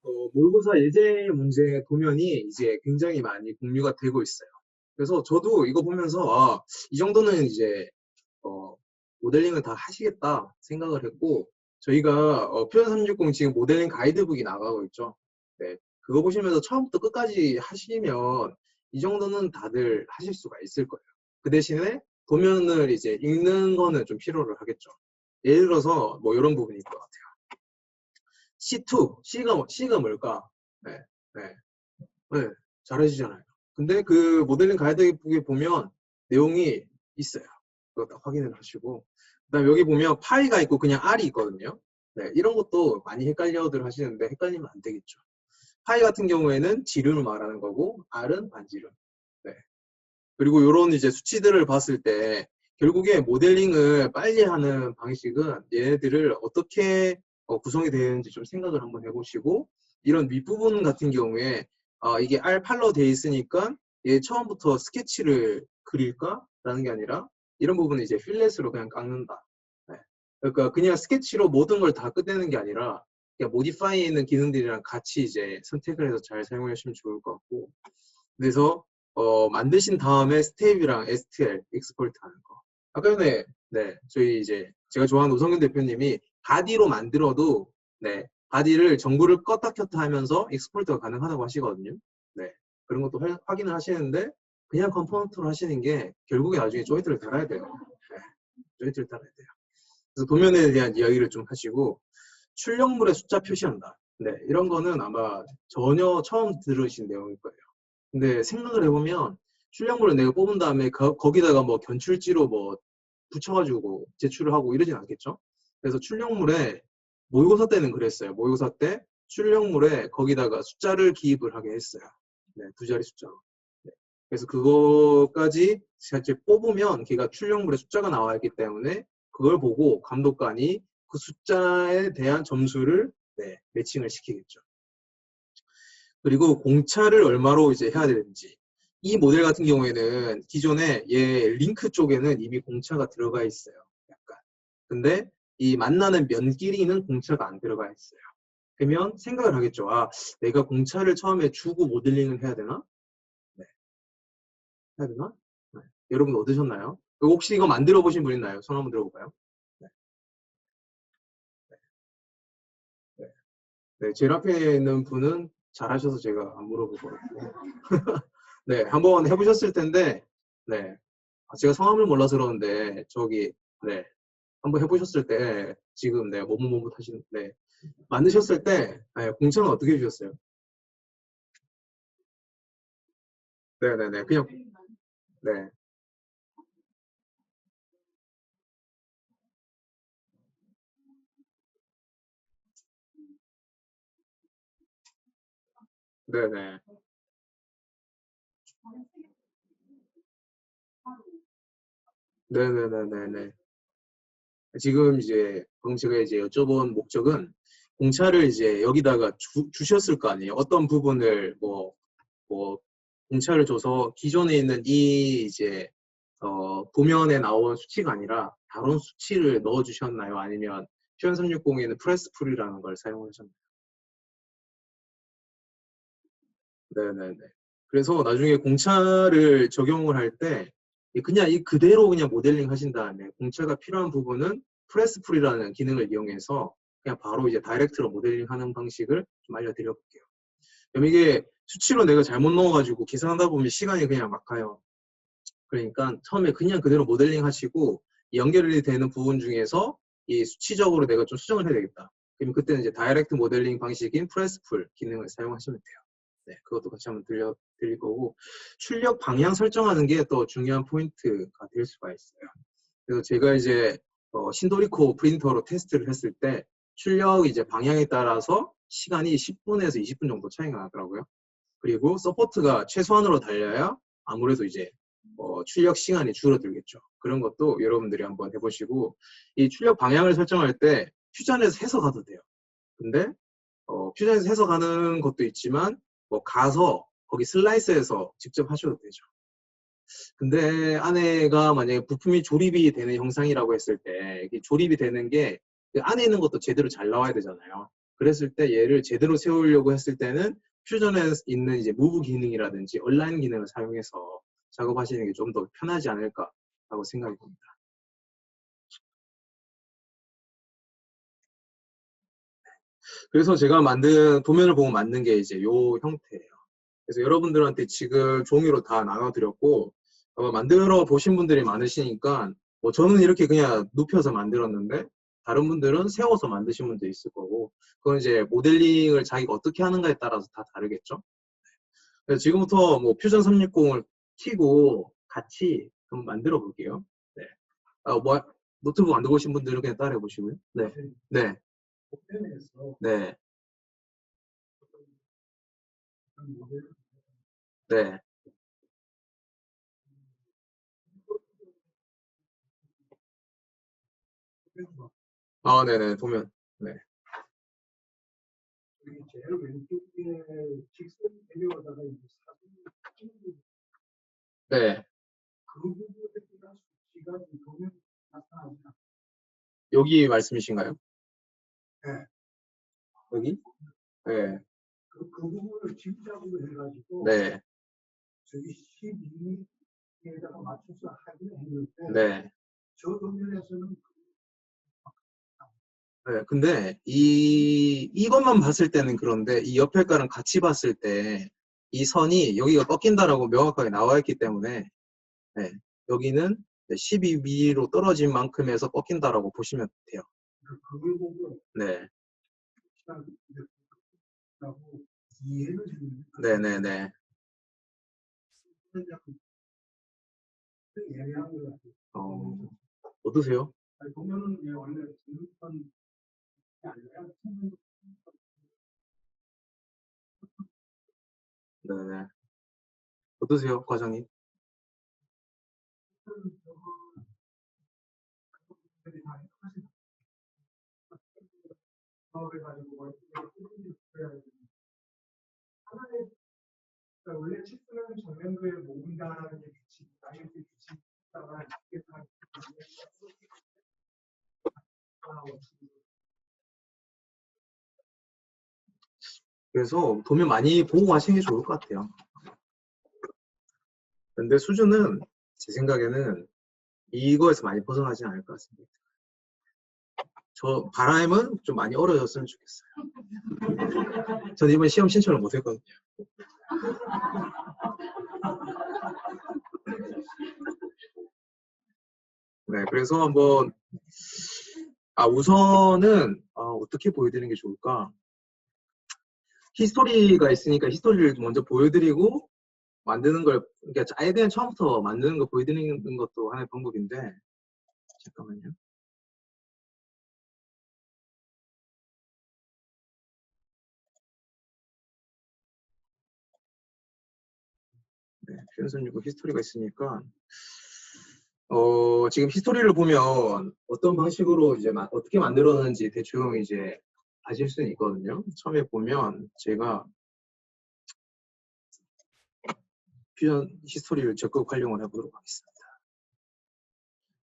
모의고사 예제 문제 도면이 이제 굉장히 많이 공유가 되고 있어요. 그래서 저도 이거 보면서 이 정도는 이제 어, 모델링을 다 하시겠다 생각을 했고 저희가 표현 360 지금 모델링 가이드북이 나가고 있죠. 네, 그거 보시면서 처음부터 끝까지 하시면 이 정도는 다들 하실 수가 있을 거예요. 그 대신에 도면을 이제 읽는 거는 좀 필요를 하겠죠. 예를 들어서 뭐 이런 부분일 것 같아요. C2, C가 뭘까? 네, 네, 네, 잘하시잖아요. 근데 그 모델링 가이드북에 보면 내용이 있어요. 그거 딱 확인을 하시고. 그다음 여기 보면 파이가 있고 그냥 R이 있거든요. 네, 이런 것도 많이 헷갈려들 하시는데 헷갈리면 안 되겠죠. 파이 같은 경우에는 지름을 말하는 거고 R은 반지름. 네. 그리고 이런 이제 수치들을 봤을 때 결국에 모델링을 빨리 하는 방식은 얘네들을 어떻게 구성이 되는지 좀 생각을 한번 해보시고 이런 윗부분 같은 경우에 이게 R8로 돼 있으니까 얘 처음부터 스케치를 그릴까? 라는 게 아니라 이런 부분은 이제 필렛으로 그냥 깎는다. 네. 그러니까 그냥 스케치로 모든 걸 다 끝내는 게 아니라 그냥 모디파이에 있는 기능들이랑 같이 이제 선택을 해서 잘 사용해 주시면 좋을 것 같고 그래서 만드신 다음에 스텝이랑 STL 익스포트 하는 거. 아까 전에 네 저희 이제 제가 좋아하는 노성균 대표님이 바디로 만들어도 네 바디를 전구를 껐다 켰다 하면서 익스포트가 가능하다고 하시거든요. 네 그런 것도 확인을 하시는데 그냥 컴포넌트로 하시는 게 결국에 나중에 조인트를 달아야 돼요. 네, 조인트를 달아야 돼요. 그래서 도면에 대한 이야기를 좀 하시고 출력물의 숫자 표시한다. 네 이런 거는 아마 전혀 처음 들으신 내용일 거예요. 근데 생각을 해보면 출력물을 내가 뽑은 다음에 거기다가 뭐 견출지로 뭐 붙여가지고 제출을 하고 이러진 않겠죠? 그래서 출력물에 모의고사 때는 그랬어요. 모의고사 때 출력물에 거기다가 숫자를 기입을 하게 했어요. 네, 두 자리 숫자로. 네. 그래서 그거까지 실제 뽑으면 걔가 출력물에 숫자가 나와 있기 때문에 그걸 보고 감독관이 그 숫자에 대한 점수를 네, 매칭을 시키겠죠. 그리고 공차를 얼마로 이제 해야 되는지. 이 모델 같은 경우에는 기존에 얘 링크 쪽에는 이미 공차가 들어가 있어요. 약간. 근데 이 만나는 면끼리는 공차가 안 들어가 있어요. 그러면 생각을 하겠죠. 아, 내가 공차를 처음에 주고 모델링을 해야 되나? 네. 해야 되나? 네. 여러분 어떠셨나요? 혹시 이거 만들어 보신 분 있나요? 손 한번 들어볼까요? 네. 네. 네. 제일 앞에 있는 분은 잘하셔서 제가 안 물어볼 것 같고. 네, 한번 해보셨을 텐데, 네. 제가 성함을 몰라서 그러는데, 저기, 네. 한번 해보셨을 때, 지금, 네, 머뭇머뭇 하시는, 네. 만드셨을 때, 네, 공차는 어떻게 해주셨어요? 네네네. 그냥, 네. 네네. 네네네네네. 지금 이제, 그럼 제가 이제 여쭤본 목적은, 공차를 이제 여기다가 주셨을 거 아니에요? 어떤 부분을 뭐, 공차를 줘서 기존에 있는 이 이제 도면에 나온 수치가 아니라 다른 수치를 넣어주셨나요? 아니면 표현 360에는 프레스풀이라는 걸 사용하셨나요? 네네네. 그래서 나중에 공차를 적용을 할 때 그냥 이 그대로 그냥 모델링 하신 다음에 공차가 필요한 부분은 프레스풀이라는 기능을 이용해서 그냥 바로 이제 다이렉트로 모델링 하는 방식을 좀 알려드려 볼게요. 그럼 이게 수치로 내가 잘못 넣어가지고 계산하다 보면 시간이 그냥 막 가요. 그러니까 처음에 그냥 그대로 모델링 하시고 연결이 되는 부분 중에서 이 수치적으로 내가 좀 수정을 해야 되겠다. 그럼 그때는 이제 다이렉트 모델링 방식인 프레스풀 기능을 사용하시면 돼요. 네, 그것도 같이 한번 드릴 거고 출력 방향 설정하는 게 또 중요한 포인트가 될 수가 있어요. 그래서 제가 이제 신도리코 프린터로 테스트를 했을 때 출력 이제 방향에 따라서 시간이 10분에서 20분 정도 차이가 나더라고요. 그리고 서포트가 최소한으로 달려야 아무래도 이제 출력 시간이 줄어들겠죠. 그런 것도 여러분들이 한번 해보시고 이 출력 방향을 설정할 때 퓨전에서 해석가도 돼요. 근데 퓨전에서 해석하는 것도 있지만 뭐 가서 거기 슬라이스해서 직접 하셔도 되죠. 근데 안에가 만약에 부품이 조립이 되는 형상이라고 했을 때 조립이 되는 게 그 안에 있는 것도 제대로 잘 나와야 되잖아요. 그랬을 때 얘를 제대로 세우려고 했을 때는 퓨전에 있는 이제 무브 기능이라든지 얼라인 기능을 사용해서 작업하시는 게 좀 더 편하지 않을까라고 생각이 듭니다. 그래서 제가 만든 도면을 보고 만든 게 이제 요 형태예요. 그래서 여러분들한테 지금 종이로 다 나눠드렸고 만들어 보신 분들이 많으시니까 뭐 저는 이렇게 그냥 눕혀서 만들었는데 다른 분들은 세워서 만드신 분도 있을 거고 그건 이제 모델링을 자기가 어떻게 하는가에 따라서 다 다르겠죠. 그래서 지금부터 뭐 퓨전 360을 키고 같이 한번 만들어 볼게요. 네. 뭐 노트북 만들고 오신 분들은 그냥 따라해 보시고요. 네. 네. 네. 네. 네네, 보면. 네. 제일 왼쪽에 직선 내려오다가 이제 사진 네. 그 부분에 대한 수치가 보면 나타나지 않아요. 여기 말씀이신가요? 네. 여기? 네. 그 부분을 직접으로 해가지고 네. 저기 12에다가 맞춰서 하긴 했는데 네. 저 도면에서는 네, 근데 이것만 봤을 때는 그런데 이 옆에 거랑 같이 봤을 때 이 선이 여기가 꺾인다라고 명확하게 나와 있기 때문에 네, 여기는 12mm로 떨어진 만큼에서 꺾인다라고 보시면 돼요. 그걸 보고 네. 네네네. 어떠세요? 보면은 원래 네. 어떠세요, 과장님? 원래 체크는 정면도에 모은다라는 게 규칙이다. 이렇게 규칙이다가 이게 다 그래서 도면 많이 보고 가시는 게 좋을 것 같아요. 근데 수준은 제 생각에는 이거에서 많이 벗어나지 않을 것 같습니다. 저 바람은 좀 많이 어려졌으면 좋겠어요. 전 이번 시험 신청을 못했거든요. 네, 그래서 한번 우선은 어떻게 보여드리는 게 좋을까? 히스토리가 있으니까 히스토리를 먼저 보여드리고 만드는 걸 그러니까 아예 그냥 처음부터 만드는 거 보여드리는 것도 하나의 방법인데 잠깐만요. 네, 퓨전360 히스토리가 있으니까 지금 히스토리를 보면 어떤 방식으로 이제 어떻게 만들었는지 대충 이제 아실 수는 있거든요. 처음에 보면 제가 퓨전 히스토리를 적극 활용을 해보도록 하겠습니다.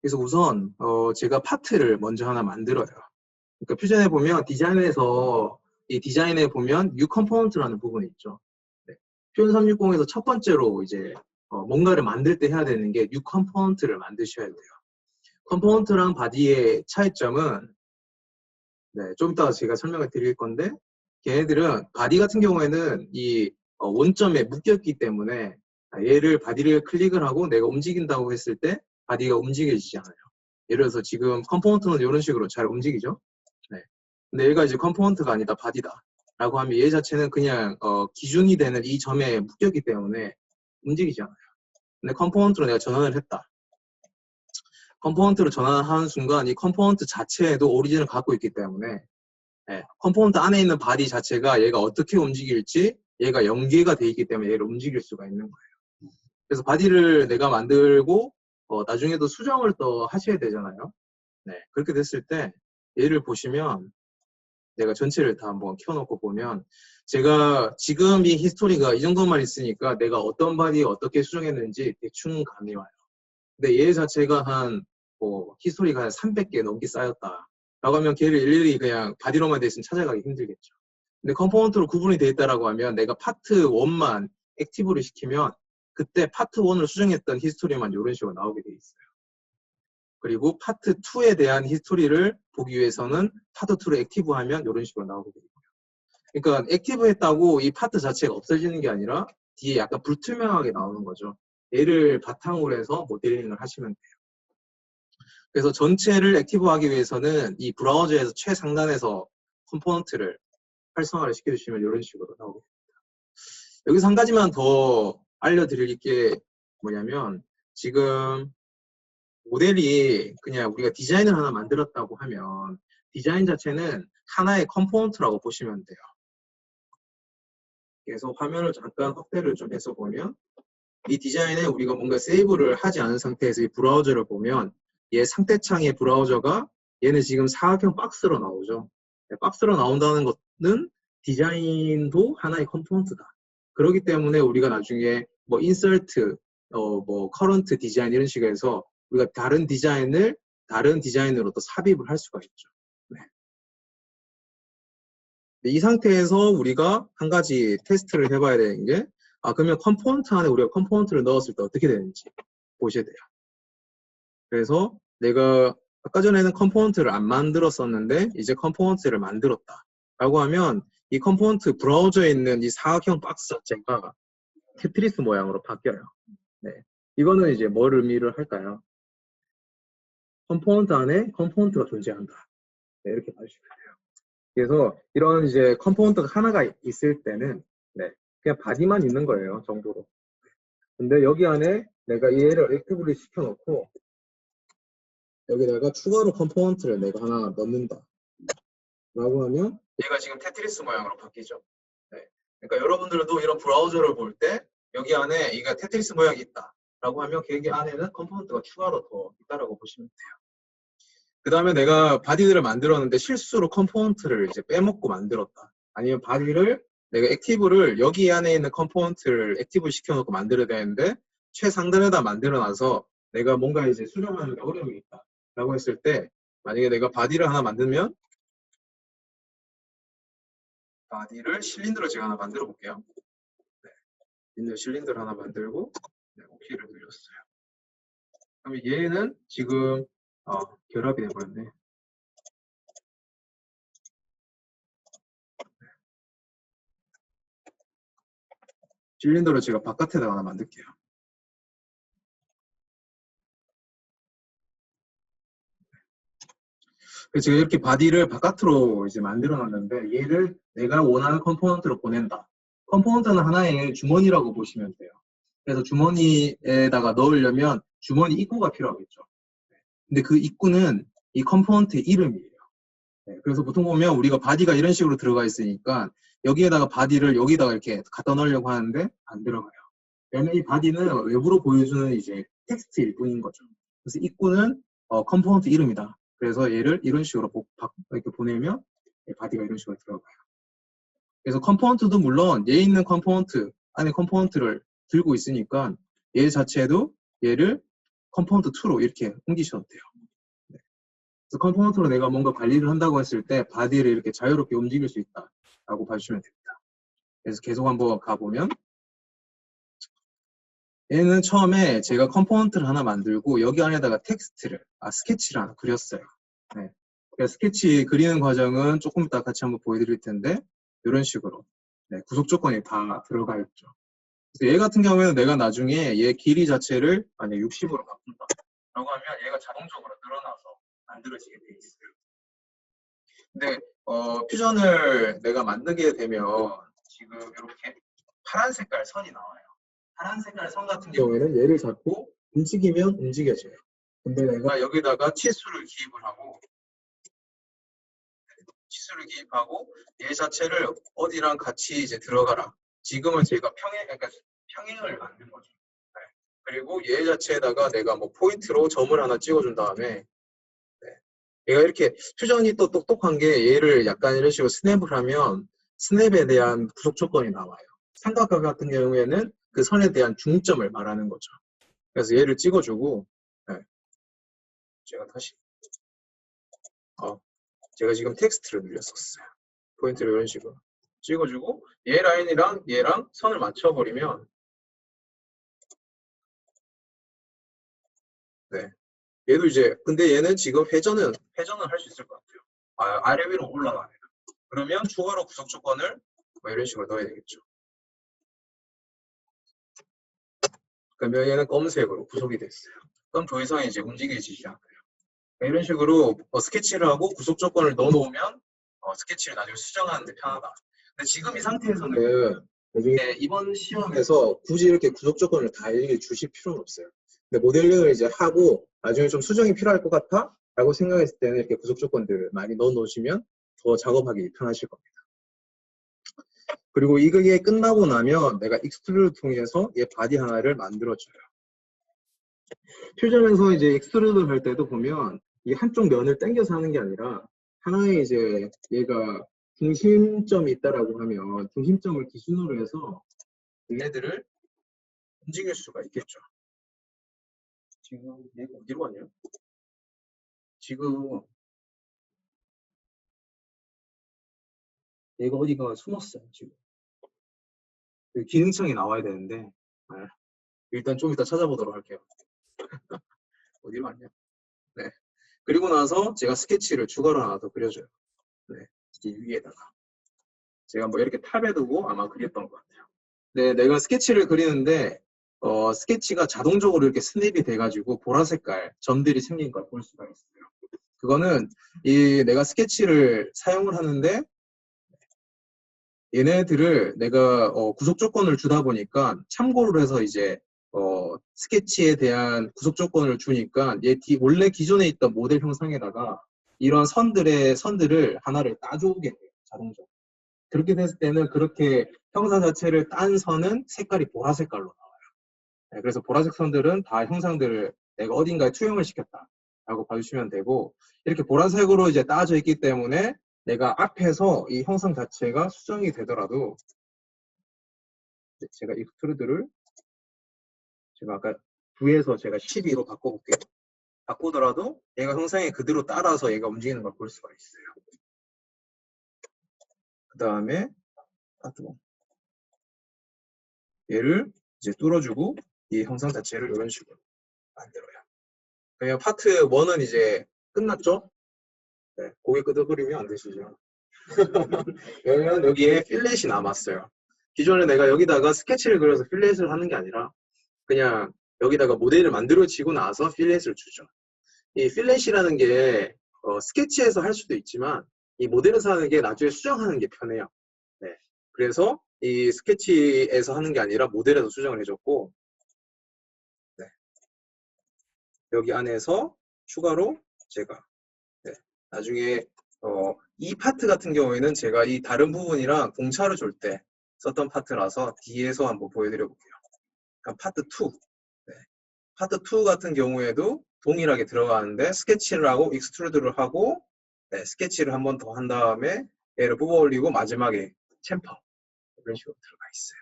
그래서 우선 제가 파트를 먼저 하나 만들어요. 그러니까 퓨전에 보면 디자인에서 이 디자인에 보면 뉴 컴포넌트라는 부분이 있죠. 네. 퓨전 360에서 첫 번째로 이제 뭔가를 만들 때 해야 되는 게 뉴 컴포넌트를 만드셔야 돼요. 컴포넌트랑 바디의 차이점은 네, 좀 이따 제가 설명을 드릴 건데 걔네들은 바디 같은 경우에는 이 원점에 묶였기 때문에 얘를 바디를 클릭을 하고 내가 움직인다고 했을 때 바디가 움직여지지 않아요. 예를 들어서 지금 컴포넌트는 이런 식으로 잘 움직이죠. 네. 근데 얘가 이제 컴포넌트가 아니다 바디다 라고 하면 얘 자체는 그냥 기준이 되는 이 점에 묶였기 때문에 움직이지 않아요. 근데 컴포넌트로 내가 전환을 했다. 컴포넌트로 전환하는 순간 이 컴포넌트 자체에도 오리진을 갖고 있기 때문에 네, 컴포넌트 안에 있는 바디 자체가 얘가 어떻게 움직일지 얘가 연계가 돼 있기 때문에 얘를 움직일 수가 있는 거예요. 그래서 바디를 내가 만들고 나중에도 수정을 또 하셔야 되잖아요. 네, 그렇게 됐을 때 얘를 보시면 내가 전체를 다 한번 켜놓고 보면 제가 지금 이 히스토리가 이 정도만 있으니까 내가 어떤 바디에 어떻게 수정했는지 대충 감이 와요. 근데 얘 자체가 한 히스토리가 한 300개 넘게 쌓였다. 라고 하면 걔를 일일이 그냥 바디로만 돼 있으면 찾아가기 힘들겠죠. 근데 컴포넌트로 구분이 돼 있다라고 하면 내가 파트 1만 액티브를 시키면 그때 파트 1을 수정했던 히스토리만 이런 식으로 나오게 돼 있어요. 그리고 파트 2에 대한 히스토리를 보기 위해서는 파트 2를 액티브하면 이런 식으로 나오게 돼요. 그러니까 액티브했다고 이 파트 자체가 없어지는 게 아니라 뒤에 약간 불투명하게 나오는 거죠. 얘를 바탕으로 해서 모델링을 하시면 돼요. 그래서 전체를 액티브하기 위해서는 이 브라우저에서 최상단에서 컴포넌트를 활성화를 시켜주시면 이런 식으로 나오게 됩니다. 여기서 한 가지만 더 알려드릴 게 뭐냐면 지금 모델이 그냥 우리가 디자인을 하나 만들었다고 하면 디자인 자체는 하나의 컴포넌트라고 보시면 돼요. 그래서 화면을 잠깐 확대를 좀 해서 보면 이 디자인에 우리가 뭔가 세이브를 하지 않은 상태에서 이 브라우저를 보면 얘 상대창의 브라우저가 얘는 지금 사각형 박스로 나오죠. 박스로 나온다는 것은 디자인도 하나의 컴포넌트다. 그렇기 때문에 우리가 나중에 뭐 인서트, 뭐 커런트 디자인 이런 식으로 해서 우리가 다른 디자인을 다른 디자인으로 또 삽입을 할 수가 있죠. 네. 이 상태에서 우리가 한 가지 테스트를 해봐야 되는 게 그러면 컴포넌트 안에 우리가 컴포넌트를 넣었을 때 어떻게 되는지 보셔야 돼요. 그래서 내가 아까 전에는 컴포넌트를 안 만들었었는데 이제 컴포넌트를 만들었다 라고 하면 이 컴포넌트 브라우저에 있는 이 사각형 박스 자체가 테트리스 모양으로 바뀌어요. 네. 이거는 이제 뭘 의미를 할까요? 컴포넌트 안에 컴포넌트가 존재한다. 네, 이렇게 봐주시면 돼요. 그래서 이런 이제 컴포넌트가 하나가 있을 때는 네, 그냥 바디만 있는 거예요, 정도로. 근데 여기 안에 내가 얘를 액티브를 시켜놓고 여기다가 추가로 컴포넌트를 내가 하나 넣는다 라고 하면 얘가 지금 테트리스 모양으로 바뀌죠. 네. 그러니까 여러분들도 이런 브라우저를 볼 때 여기 안에 이가 테트리스 모양이 있다 라고 하면 여기 안에는 컴포넌트가 추가로 더 있다라고 보시면 돼요. 그 다음에 내가 바디를 만들었는데 실수로 컴포넌트를 이제 빼먹고 만들었다. 아니면 바디를 내가 액티브를 여기 안에 있는 컴포넌트를 액티브 시켜놓고 만들어야 되는데 최상단에다 만들어놔서 내가 뭔가 이제 수정하는 데 어려움이 있다 라고 했을 때 만약에 내가 바디를 하나 만들면 바디를 실린더로 제가 하나 만들어 볼게요. 네. 실린더를 하나 만들고 네, OK를 눌렀어요. 그러면 얘는 지금 결합이 돼버렸네. 실린더를 제가 바깥에다가 하나 만들게요. 그래서 제가 이렇게 바디를 바깥으로 이제 만들어 놨는데 얘를 내가 원하는 컴포넌트로 보낸다. 컴포넌트는 하나의 주머니라고 보시면 돼요. 그래서 주머니에다가 넣으려면 주머니 입구가 필요하겠죠. 근데 그 입구는 이 컴포넌트의 이름이에요. 네, 그래서 보통 보면 우리가 바디가 이런 식으로 들어가 있으니까 여기에다가 바디를 여기다가 이렇게 갖다 넣으려고 하는데 안 들어가요. 왜냐면 이 바디는 외부로 보여주는 이제 텍스트일 뿐인 거죠. 그래서 입구는 컴포넌트 이름이다. 그래서 얘를 이런 식으로 이렇게 보내면 바디가 이런 식으로 들어가요. 그래서 컴포넌트도 물론 얘 있는 컴포넌트 안에 컴포넌트를 들고 있으니까 얘 자체도 얘를 컴포넌트 2로 이렇게 옮기셔도 돼요. 네. 그래서 컴포넌트로 내가 뭔가 관리를 한다고 했을 때 바디를 이렇게 자유롭게 움직일 수 있다라고 봐주시면 됩니다. 그래서 계속 한번 가보면 얘는 처음에 제가 컴포넌트를 하나 만들고 여기 안에다가 텍스트를, 스케치를 하나 그렸어요. 네. 그래서 스케치 그리는 과정은 조금 이따 같이 한번 보여드릴 텐데 이런 식으로 네, 구속 조건이 다 들어가 있죠. 그래서 얘 같은 경우에는 내가 나중에 얘 길이 자체를 만약 60으로 바꾼다 라고 하면 얘가 자동적으로 늘어나서 만들어지게 돼 있어요. 근데 퓨전을 내가 만들게 되면 지금 이렇게 파란 색깔 선이 나와요. 파란 색깔 선 같은 경우에는 얘를 잡고 움직이면 움직여져요. 근데 내가 여기다가 치수를 기입을 하고 얘 자체를 어디랑 같이 이제 들어가라. 지금은 제가 평행을 만든 거죠. 네. 그리고 얘 자체에다가 내가 뭐 포인트로 점을 하나 찍어준 다음에 네. 얘가 이렇게 퓨전이 또 똑똑한 게 얘를 약간 이런 식으로 스냅을 하면 스냅에 대한 구속 조건이 나와요. 삼각형 같은 경우에는 그 선에 대한 중점을 말하는 거죠. 그래서 얘를 찍어주고 네. 제가 다시 제가 지금 텍스트를 늘렸었어요. 포인트를 이런 식으로 찍어주고 얘 라인이랑 얘랑 선을 맞춰버리면 네. 얘도 이제 근데 얘는 지금 회전은 할 수 있을 것 같아요. 아래 위로 올라가네요. 그러면 추가로 구속 조건을 뭐 이런 식으로 넣어야 되겠죠. 그러면 얘는 검은색으로 구속이 됐어요. 그럼 더 이상 이제 움직이지 않아요. 이런 식으로 스케치를 하고 구속 조건을 넣어 놓으면 스케치를 나중에 수정하는데 편하다. 근데 지금 이 상태에서는 나중에 이번 시험에서 굳이 이렇게 구속 조건을 다 이렇게 주실 필요는 없어요. 근데 모델링을 이제 하고 나중에 좀 수정이 필요할 것 같아? 라고 생각했을 때는 이렇게 구속 조건들을 많이 넣어 놓으시면 더 작업하기 편하실 겁니다. 그리고 이게 끝나고 나면 내가 익스트루드 통해서 얘 바디 하나를 만들어줘요. 퓨전에서 이제 익스트루드 할 때도 보면 이 한쪽 면을 당겨서 하는 게 아니라 하나의 이제 얘가 중심점이 있다라고 하면 중심점을 기준으로 해서 얘네들을 움직일 수가 있겠죠. 지금 얘가 어디로 갔냐? 지금 얘가 어디가 숨었어요. 지금 기능창에 나와야 되는데 일단 좀 이따 찾아보도록 할게요. 어디로 갔냐? 네. 그리고 나서 제가 스케치를 추가로 하나 더 그려줘요. 네. 이 위에다가 제가 뭐 이렇게 탑에 두고 아마 그렸던 것 같아요. 네, 내가 스케치를 그리는데 스케치가 자동적으로 이렇게 스냅이 돼가지고 보라색깔 점들이 생긴 걸 볼 수가 있어요. 그거는 내가 스케치를 사용을 하는데 얘네들을 내가 구속 조건을 주다 보니까 참고를 해서 이제 스케치에 대한 구속 조건을 주니까 원래 기존에 있던 모델 형상에다가 이런 선들을 하나를 따줘오게 돼요. 자동적으로. 그렇게 됐을 때는 그렇게 형상 자체를 딴 선은 색깔이 보라색깔로 나와요. 네, 그래서 보라색 선들은 다 형상들을 내가 어딘가에 투영을 시켰다라고 봐주시면 되고 이렇게 보라색으로 이제 따져 있기 때문에 내가 앞에서 이 형상 자체가 수정이 되더라도 제가 익스트루드를 제가 아까 9에서 제가 12로 바꿔볼게요. 바꾸더라도 얘가 형상에 그대로 따라서 얘가 움직이는 걸 볼 수가 있어요. 그 다음에 얘를 이제 뚫어주고 이 형상 자체를 이런 식으로 만들어요. 그냥 파트 1은 이제 끝났죠? 네, 고개 끄덕거리면 안 되시죠? 그러면 여기에 필렛이 남았어요. 기존에 내가 여기다가 스케치를 그려서 필렛을 하는 게 아니라 그냥 여기다가 모델을 만들어지고 나서 필렛을 주죠. 이 필렛이라는 게 스케치에서 할 수도 있지만 이 모델에서 하는 게 나중에 수정하는 게 편해요. 네. 그래서 이 스케치에서 하는 게 아니라 모델에서 수정을 해줬고 네. 여기 안에서 추가로 제가 네. 나중에 이 파트 같은 경우에는 제가 이 다른 부분이랑 공차를 줄 때 썼던 파트라서 뒤에서 한번 보여드려 볼게요. 그러니까 파트 2. 네. 파트 2 같은 경우에도 동일하게 들어가는데 스케치를 하고 익스트루드를 하고 네, 스케치를 한 번 더 한 다음에 얘를 뽑아 올리고 마지막에 챔퍼 이런 식으로 들어가 있어요.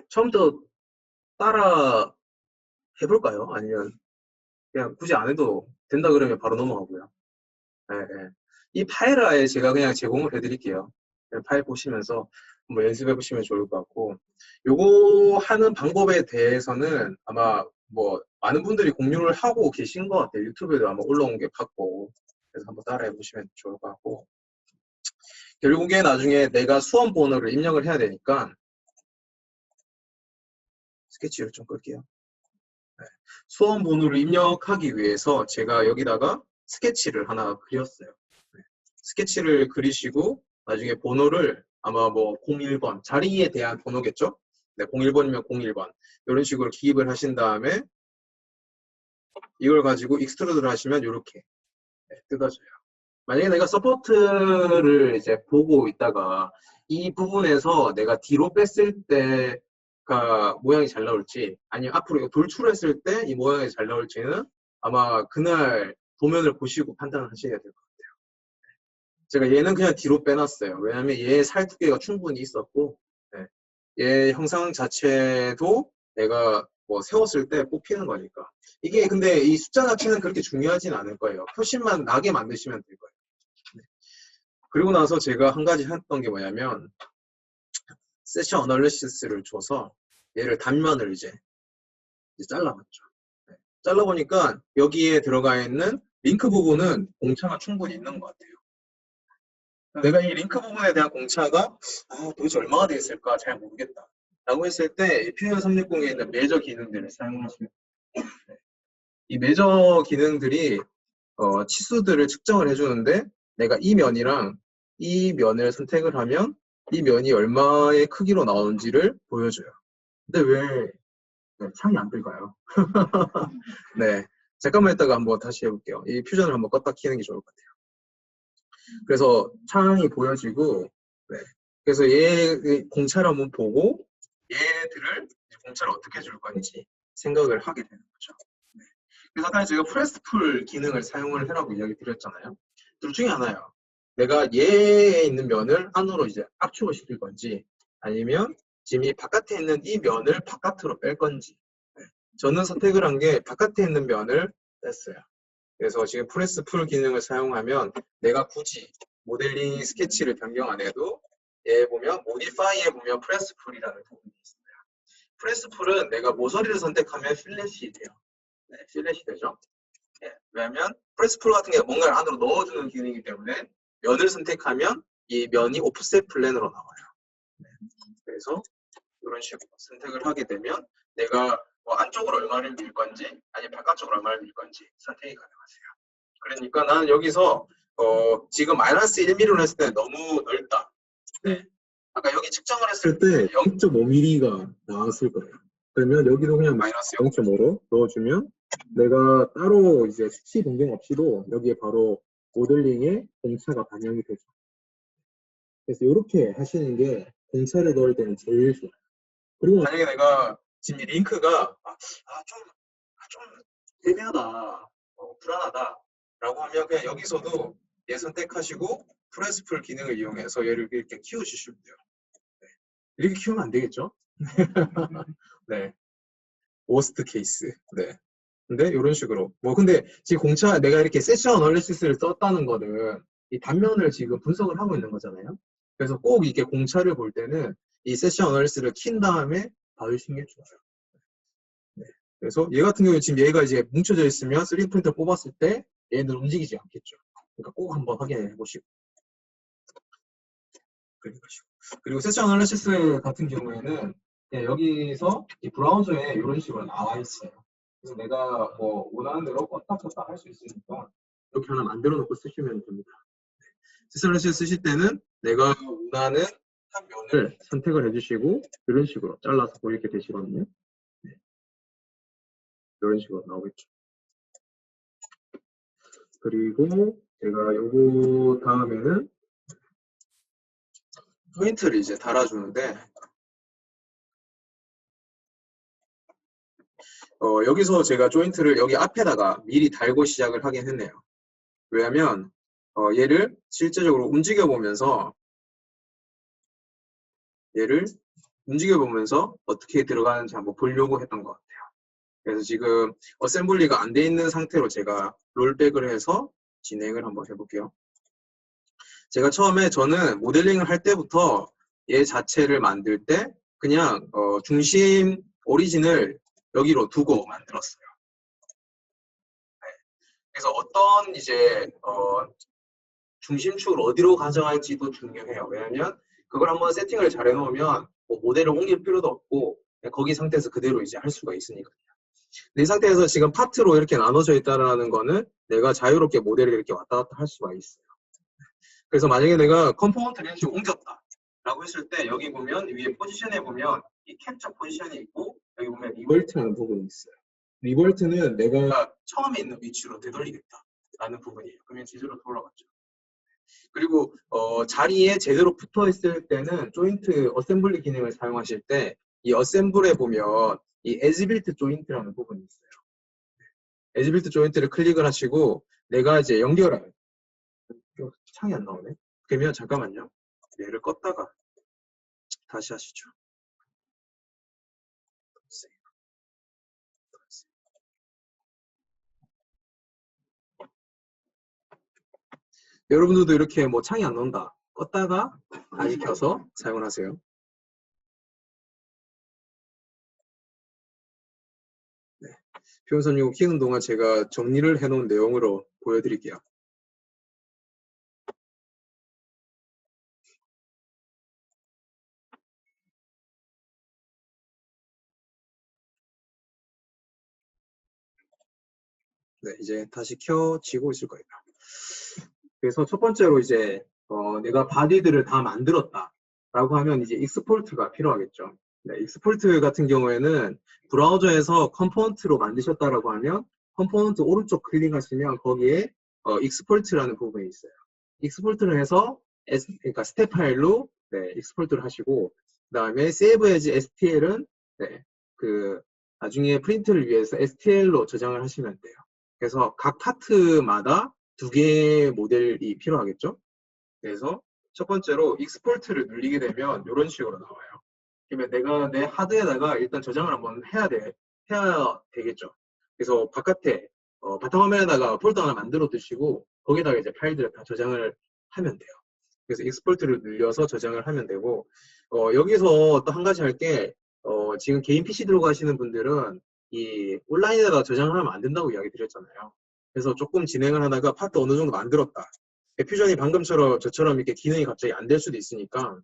처음부터 따라 해볼까요? 아니면 그냥 굳이 안 해도 된다 그러면 바로 넘어가고요. 네, 네. 이 파일을 아예 제가 그냥 제공을 해드릴게요. 파일 보시면서 한번 연습해 보시면 좋을 것 같고 요거 하는 방법에 대해서는 아마 뭐 많은 분들이 공유를 하고 계신 것 같아요. 유튜브에도 아마 올라온 게 봤고 그래서 한번 따라해 보시면 좋을 것 같고 결국에 나중에 내가 수험 번호를 입력을 해야 되니까 스케치를 좀 끌게요. 네. 수험 번호를 입력하기 위해서 제가 여기다가 스케치를 하나 그렸어요. 네. 스케치를 그리시고 나중에 번호를 아마 뭐 01번 자리에 대한 번호겠죠? 네, 01번이면 01번 이런 식으로 기입을 하신 다음에 이걸 가지고 익스트루드를 하시면 이렇게 네, 뜯어져요. 만약에 내가 서포트를 이제 보고 있다가 이 부분에서 내가 뒤로 뺐을 때가 모양이 잘 나올지 아니면 앞으로 돌출했을 때 이 모양이 잘 나올지는 아마 그날 도면을 보시고 판단을 하셔야 될 것 같아요. 제가 얘는 그냥 뒤로 빼놨어요. 왜냐하면 얘 살 두께가 충분히 있었고 네. 얘 형상 자체도 내가 뭐 세웠을 때 뽑히는 거니까. 이게 근데 이 숫자 자체는 그렇게 중요하진 않을 거예요. 표시만 나게 만드시면 될 거예요. 네. 그리고 나서 제가 한 가지 했던 게 뭐냐면 세션 어널리시스를 줘서 얘를 단면을 이제 잘라봤죠. 네. 잘라보니까 여기에 들어가 있는 링크 부분은 공차가 충분히 있는 것 같아요. 내가 이 링크 부분에 대한 공차가 도대체 얼마가 되겠을까 잘 모르겠다 라고 했을 때 퓨전 360에 있는 매저 기능들을 사용하시면 돼요. 이 매저 기능들이 치수들을 측정을 해주는데 내가 이 면이랑 이 면을 선택을 하면 이 면이 얼마의 크기로 나오는지를 보여줘요. 근데 왜 창이 안 들까요? 네, 잠깐만 있다가 한번 다시 해볼게요. 이 퓨전을 한번 껐다 키는 게 좋을 것 같아요. 그래서 창이 보여지고, 네. 그래서 얘 공차를 한번 보고 얘들을 공차를 어떻게 줄 건지 생각을 하게 되는 거죠. 네. 그래서 아까 제가 프레스풀 기능을 사용을 해라고 이야기 드렸잖아요. 둘 중에 하나예요. 내가 얘에 있는 면을 안으로 이제 압축을 시킬 건지 아니면 지금 이 바깥에 있는 이 면을 바깥으로 뺄 건지. 네. 저는 선택을 한 게 바깥에 있는 면을 뺐어요. 그래서 지금 프레스 풀 기능을 사용하면 내가 굳이 모델링 스케치를 변경 안 해도 얘 보면 모디파이에 보면 프레스 풀이라는 부분이 있습니다. 프레스 풀은 내가 모서리를 선택하면 필렛이 돼요. 네, 필렛이 되죠. 네, 왜냐하면 프레스 풀 같은 게 뭔가를 안으로 넣어주는 기능이기 때문에 면을 선택하면 이 면이 오프셋 플랜으로 나와요. 네, 그래서 이런 식으로 선택을 하게 되면 내가 뭐 안쪽으로 얼마를 밀 건지 아니면 바깥쪽으로 얼마를 밀 건지 선택이 가능하세요. 그러니까 나는 여기서 지금 마이너스 1mm로 했을 때 너무 넓다. 네. 아까 여기 측정을 했을 때 0.5mm가 나왔을 거예요. 그러면 여기도 그냥 마이너스 0.5로 넣어주면 내가 따로 이제 수치 변경 없이도 여기에 바로 모델링의 공차가 반영이 되죠. 그래서 이렇게 하시는 게 공차를 넣을 때는 제일 좋아요. 그리고 만약에 내가 지금 이 링크가 좀 애매하다, 불안하다 라고 하면 그냥 여기서도 얘 선택하시고 프레스풀 기능을 이용해서 얘를 이렇게 키워주시면 돼요. 네. 이렇게 키우면 안 되겠죠? 네. 워스트 케이스. 네. 근데 이런 식으로 근데 지금 공차 내가 이렇게 세션 어널리시스를 썼다는 거는 이 단면을 지금 분석을 하고 있는 거잖아요. 그래서 꼭 이렇게 공차를 볼 때는 이 세션 어널리시스를 킨 다음에 봐주시는 게 좋아요. 네. 그래서 얘 같은 경우에 지금 얘가 이제 뭉쳐져 있으면 3D 프린터 뽑았을 때 얘는 움직이지 않겠죠. 그러니까 꼭 한번 확인해 보시고. 그리고 세션 어널리시스 같은 경우에는 여기서 이 브라우저에 이런 식으로 나와 있어요. 그래서 내가 뭐 원하는 대로 껐다 켰다 할 수 있으니까 이렇게 하나 만들어 놓고 쓰시면 됩니다. 세션 어널리시스 쓰실 때는 내가 원하는 한 면을 선택을 해주시고 이런 식으로 잘라서 보이게 되시거든요. 네. 이런 식으로 나오겠죠. 그리고 제가 요거 다음에는 조인트를 이제 달아주는데 여기서 제가 조인트를 여기 앞에다가 미리 달고 시작을 하긴 했네요. 왜냐면 얘를 실제적으로 움직여보면서 어떻게 들어가는지 한번 보려고 했던 것 같아요. 그래서 지금 어셈블리가 안 돼 있는 상태로 제가 롤백을 해서 진행을 한번 해볼게요. 제가 처음에 저는 모델링을 할 때부터 얘 자체를 만들 때 그냥 중심 오리진을 여기로 두고 만들었어요. 네. 그래서 어떤 이제 중심축을 어디로 가져갈지도 중요해요. 왜냐면 그걸 한번 세팅을 잘 해놓으면 뭐 모델을 옮길 필요도 없고 거기 상태에서 그대로 이제 할 수가 있으니까요. 이 상태에서 지금 파트로 이렇게 나눠져 있다는 거는 내가 자유롭게 모델을 이렇게 왔다 갔다 할 수가 있어요. 그래서 만약에 내가 컴포넌트를 이렇게 옮겼다 라고 했을 때 여기 보면 위에 포지션에 보면 이 캡처 포지션이 있고 여기 보면 리벌트라는 부분이 있어요. 리벌트는 내가 처음에 있는 위치로 되돌리겠다 라는 부분이에요. 그러면 제대로 돌아갔죠. 그리고 자리에 제대로 붙어 있을 때는 조인트 어셈블리 기능을 사용하실 때 이 어셈블에 보면 이 에즈빌트 조인트라는 부분이 있어요. 에즈빌트 조인트를 클릭을 하시고 내가 이제 연결할 창이 안 나오네. 그러면 잠깐만요. 얘를 껐다가 다시 하시죠. 여러분들도 이렇게 뭐 창이 안 나온다. 껐다가 다시 켜서 사용을 하세요. 네. 표현선용 키우는 동안 제가 정리를 해놓은 내용으로 보여드릴게요. 네, 이제 다시 켜지고 있을 거예요. 그래서 첫 번째로 이제 내가 바디들을 다 만들었다 라고 하면 이제 익스포트가 필요하겠죠. 네, 익스포트 같은 경우에는 브라우저에서 컴포넌트로 만드셨다라고 하면 컴포넌트 오른쪽 클릭하시면 거기에 익스포트라는 부분이 있어요. 익스포트를 해서 그러니까 스텝 파일로 네, 익스포트를 하시고 그다음에 save as STL은 네, 그 나중에 프린트를 위해서 STL로 저장을 하시면 돼요. 그래서 각 파트마다 두 개의 모델이 필요하겠죠. 그래서 첫 번째로 익스포트를 누르게 되면 이런 식으로 나와요. 그러면 내가 내 하드에다가 일단 저장을 한번 해야 되겠죠. 그래서 바깥에 바탕화면에다가 폴더 하나 만들어 두시고 거기다가 이제 파일들을 다 저장을 하면 돼요. 그래서 익스포트를 눌려서 저장을 하면 되고 여기서 또 한 가지 할 게 지금 개인 PC 들고 하시는 분들은 이 온라인에다가 저장을 하면 안 된다고 이야기 드렸잖아요. 그래서 조금 진행을 하다가 파트 어느 정도 만들었다. 퓨전이 방금처럼 저처럼 이렇게 기능이 갑자기 안 될 수도 있으니까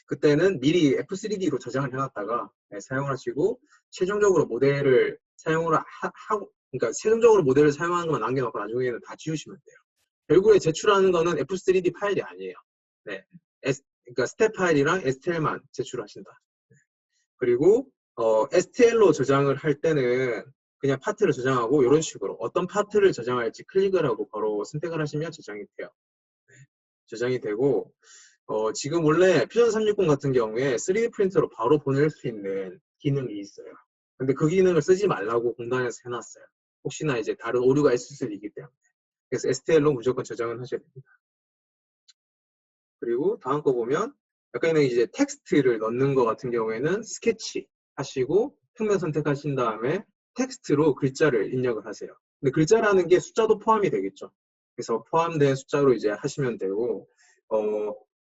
그때는 미리 F3D로 저장을 해놨다가 네, 사용을 하시고 최종적으로 모델을 사용을 하고 그러니까 최종적으로 모델을 사용하는 것만 남겨놓고 나중에는 다 지우시면 돼요. 결국에 제출하는 거는 F3D 파일이 아니에요. 네. 그러니까 스텝 파일이랑 STL만 제출하신다. 그리고 STL로 저장을 할 때는 그냥 파트를 저장하고 이런 식으로 어떤 파트를 저장할지 클릭을 하고 바로 선택을 하시면 저장이 돼요. 네. 저장이 되고 지금 원래 퓨전 360 같은 경우에 3D 프린터로 바로 보낼 수 있는 기능이 있어요. 근데 그 기능을 쓰지 말라고 공단에서 해놨어요. 혹시나 이제 다른 오류가 있을 수도 있기 때문에. 그래서 STL로 무조건 저장을 하셔야 됩니다. 그리고 다음 거 보면 약간의 이제 텍스트를 넣는 거 같은 경우에는 스케치 하시고 평면 선택하신 다음에 텍스트로 글자를 입력을 하세요. 근데 글자라는 게 숫자도 포함이 되겠죠. 그래서 포함된 숫자로 이제 하시면 되고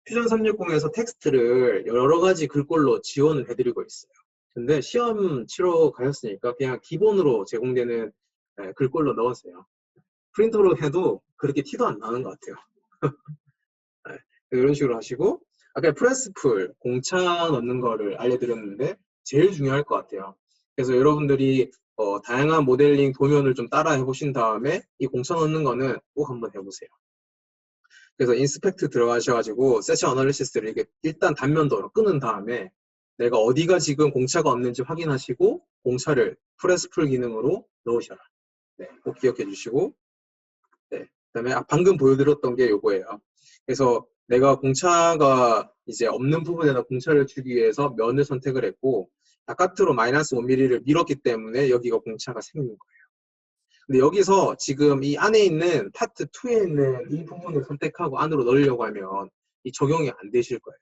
퓨전 360에서 텍스트를 여러 가지 글꼴로 지원을 해드리고 있어요. 근데 시험 치러 가셨으니까 그냥 기본으로 제공되는 글꼴로 넣으세요. 프린터로 해도 그렇게 티도 안 나는 것 같아요. 네, 이런 식으로 하시고 아까 프레스풀, 공차 넣는 거를 알려드렸는데 제일 중요할 것 같아요. 그래서 여러분들이 다양한 모델링 도면을 좀 따라 해보신 다음에 이 공차 넣는 거는 꼭 한번 해보세요. 그래서 인스펙트 들어가셔가지고 세션 어널리시스를 이렇게 일단 단면도로 끊은 다음에 내가 어디가 지금 공차가 없는지 확인하시고 공차를 프레스풀 기능으로 넣으셔라. 네, 꼭 기억해 주시고 네, 그다음에 방금 보여드렸던 게 요거예요. 그래서 내가 공차가 이제 없는 부분에다 공차를 주기 위해서 면을 선택을 했고 바깥으로 마이너스 5mm를 밀었기 때문에 여기가 공차가 생긴 거예요. 근데 여기서 지금 이 안에 있는 파트 2에 있는 이 부분을 선택하고 안으로 넣으려고 하면 이 적용이 안 되실 거예요.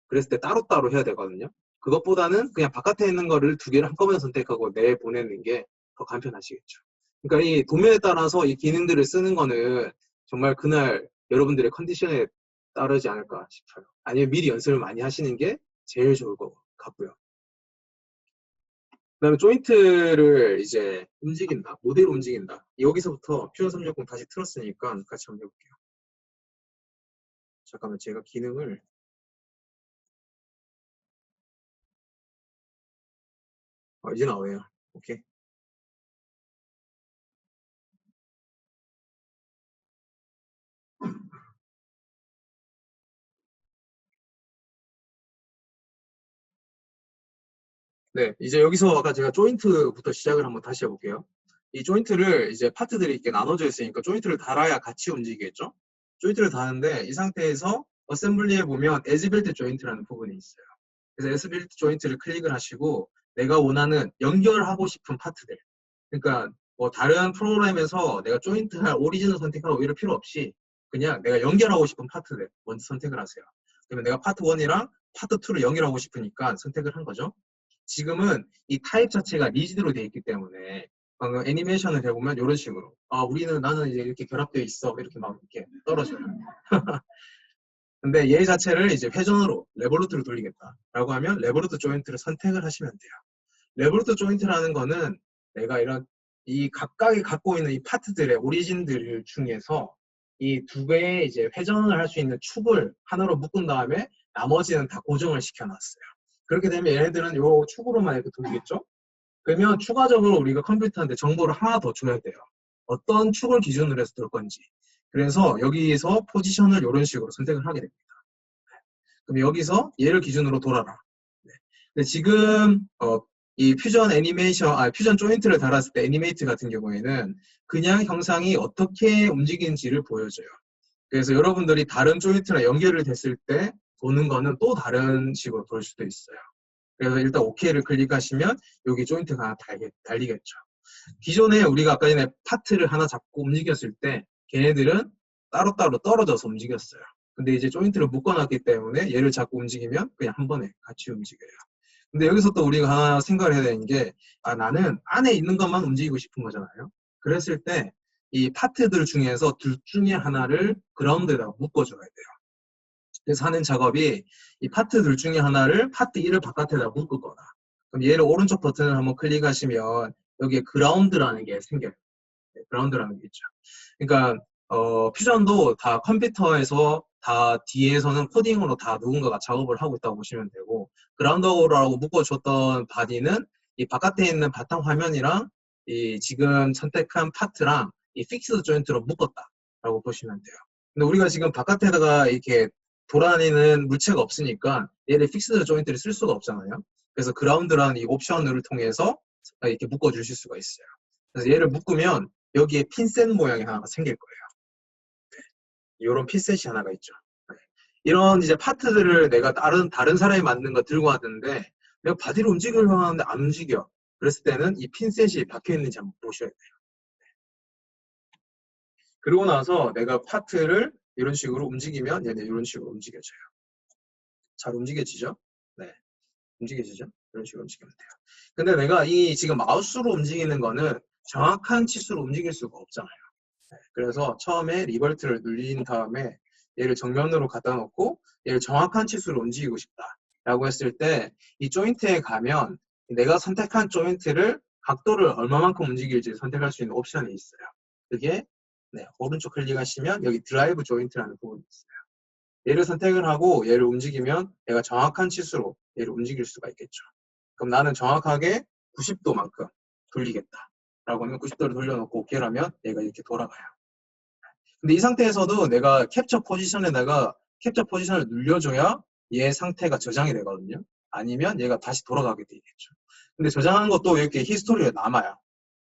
그랬을 때 따로따로 해야 되거든요. 그것보다는 그냥 바깥에 있는 거를 두 개를 한꺼번에 선택하고 내보내는 게 더 간편하시겠죠. 그러니까 이 도면에 따라서 이 기능들을 쓰는 거는 정말 그날 여러분들의 컨디션에 따르지 않을까 싶어요. 아니면 미리 연습을 많이 하시는 게 제일 좋을 것 같고요. 그다음에 조인트를 이제 움직인다, 모델을 움직인다. 여기서부터 퓨전 360 다시 틀었으니까 같이 한번 해볼게요. 잠깐만 제가 기능을 이제 나오네요. 오케이. 네, 이제 여기서 아까 제가 조인트부터 시작을 한번 다시 해볼게요. 이 조인트를 이제 파트들이 이렇게 나눠져 있으니까 조인트를 달아야 같이 움직이겠죠? 조인트를 다는데 이 상태에서 어셈블리에 보면 에즈빌트 조인트라는 부분이 있어요. 그래서 에즈빌트 조인트를 클릭을 하시고 내가 원하는 연결하고 싶은 파트들. 그러니까 뭐 다른 프로그램에서 내가 조인트 할 오리진을 선택하고 이럴 필요 없이 그냥 내가 연결하고 싶은 파트들 먼저 선택을 하세요. 그러면 내가 파트 1이랑 파트 2를 연결하고 싶으니까 선택을 한 거죠. 지금은 이 타입 자체가 리지드로 되어 있기 때문에 방금 애니메이션을 해보면 이런 식으로 우리는 나는 이제 이렇게 결합되어 있어 이렇게 막 이렇게 떨어져요. 근데 얘 자체를 이제 회전으로 레볼루트로 돌리겠다라고 하면 레볼루트 조인트를 선택을 하시면 돼요. 레볼루트 조인트라는 거는 내가 이런 이 각각이 갖고 있는 이 파트들의 오리진들 중에서 이 두 개의 이제 회전을 할 수 있는 축을 하나로 묶은 다음에 나머지는 다 고정을 시켜놨어요. 그렇게 되면 얘네들은 요 축으로만 이렇게 돌리겠죠? 그러면 추가적으로 우리가 컴퓨터한테 정보를 하나 더 줘야 돼요. 어떤 축을 기준으로 해서 돌 건지. 그래서 여기서 포지션을 이런 식으로 선택을 하게 됩니다. 그럼 여기서 얘를 기준으로 돌아라. 네. 근데 지금 이 퓨전 애니메이션, 퓨전 조인트를 달았을 때 애니메이트 같은 경우에는 그냥 형상이 어떻게 움직이는지를 보여줘요. 그래서 여러분들이 다른 조인트랑 연결을 됐을 때 도는 거는 또 다른 식으로 돌 수도 있어요. 그래서 일단 OK를 클릭하시면 여기 조인트가 하나 달리겠죠. 기존에 우리가 아까 전에 파트를 하나 잡고 움직였을 때 걔네들은 따로따로 떨어져서 움직였어요. 근데 이제 조인트를 묶어놨기 때문에 얘를 잡고 움직이면 그냥 한 번에 같이 움직여요. 근데 여기서 또 우리가 하나 생각을 해야 되는 게 나는 안에 있는 것만 움직이고 싶은 거잖아요. 그랬을 때 이 파트들 중에서 둘 중에 하나를 그라운드에다가 묶어줘야 돼요. 그래서 하는 작업이 이 파트들 중에 하나를 파트 1을 바깥에다 묶거나 그럼 얘를 오른쪽 버튼을 한번 클릭하시면 여기에 그라운드라는 게 생겨요. 네, 그라운드라는 게 있죠. 그러니까 퓨전도 다 컴퓨터에서 다 뒤에서는 코딩으로 다 누군가가 작업을 하고 있다고 보시면 되고 그라운드라고 묶어줬던 바디는 이 바깥에 있는 바탕 화면이랑 이 지금 선택한 파트랑 이 픽스드 조인트로 묶었다라고 보시면 돼요. 근데 우리가 지금 바깥에다가 이렇게 돌아다니는 물체가 없으니까 얘를 픽스드 조인트를 쓸 수가 없잖아요. 그래서 그라운드라는 이 옵션을 통해서 이렇게 묶어주실 수가 있어요. 그래서 얘를 묶으면 여기에 핀셋 모양이 하나가 생길 거예요. 이런 핀셋이 하나가 있죠. 이런 이제 파트들을 내가 다른 사람이 만든 거 들고 왔는데 내가 바디를 움직이려고 하는데 안 움직여. 그랬을 때는 이 핀셋이 박혀 있는지 한번 보셔야 돼요. 그러고 나서 내가 파트를 이런 식으로 움직이면 얘는 이런 식으로 움직여져요. 잘 움직여지죠? 네. 움직여지죠? 이런 식으로 움직이면 돼요. 근데 내가 이 지금 마우스로 움직이는 거는 정확한 치수로 움직일 수가 없잖아요. 네. 그래서 처음에 리버트를 눌린 다음에 얘를 정면으로 갖다 놓고 얘를 정확한 치수로 움직이고 싶다라고 했을 때 이 조인트에 가면 내가 선택한 조인트를 각도를 얼마만큼 움직일지 선택할 수 있는 옵션이 있어요. 그게 네, 오른쪽 클릭하시면 여기 드라이브 조인트라는 부분이 있어요. 얘를 선택을 하고 얘를 움직이면 얘가 정확한 치수로 얘를 움직일 수가 있겠죠. 그럼 나는 정확하게 90도만큼 돌리겠다. 라고 하면 90도를 돌려놓고 OK라면 얘가 이렇게 돌아가요. 근데 이 상태에서도 내가 캡처 포지션에다가 캡처 포지션을 눌려줘야 얘 상태가 저장이 되거든요. 아니면 얘가 다시 돌아가게 되겠죠. 근데 저장한 것도 이렇게 히스토리에 남아요.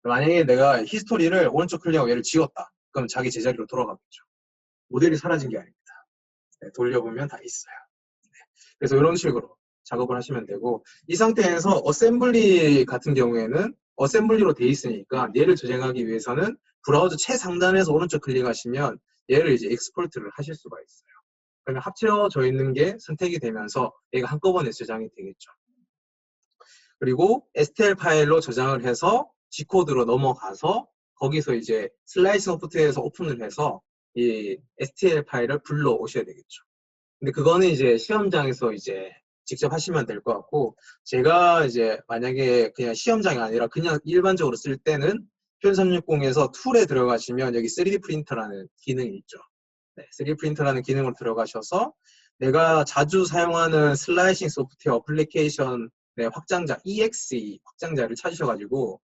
만약에 내가 히스토리를 오른쪽 클릭하고 얘를 지웠다. 그럼 자기 제자리로 돌아가겠죠. 모델이 사라진 게 아닙니다. 네, 돌려보면 다 있어요. 네. 그래서 이런 식으로 작업을 하시면 되고 이 상태에서 어셈블리 같은 경우에는 어셈블리로 돼 있으니까 얘를 저장하기 위해서는 브라우저 최상단에서 오른쪽 클릭하시면 얘를 이제 익스포트를 하실 수가 있어요. 그러면 합쳐져 있는 게 선택이 되면서 얘가 한꺼번에 저장이 되겠죠. 그리고 STL 파일로 저장을 해서 G코드로 넘어가서 거기서 이제 슬라이스 소프트웨어에서 오픈을 해서 이 STL 파일을 불러오셔야 되겠죠. 근데 그거는 이제 시험장에서 이제 직접 하시면 될 것 같고 제가 이제 만약에 그냥 시험장이 아니라 그냥 일반적으로 쓸 때는 퓨전360에서 툴에 들어가시면 여기 3D 프린터라는 기능이 있죠. 네, 3D 프린터라는 기능으로 들어가셔서 내가 자주 사용하는 슬라이싱 소프트웨어 어플리케이션 확장자 EXE 확장자를 찾으셔가지고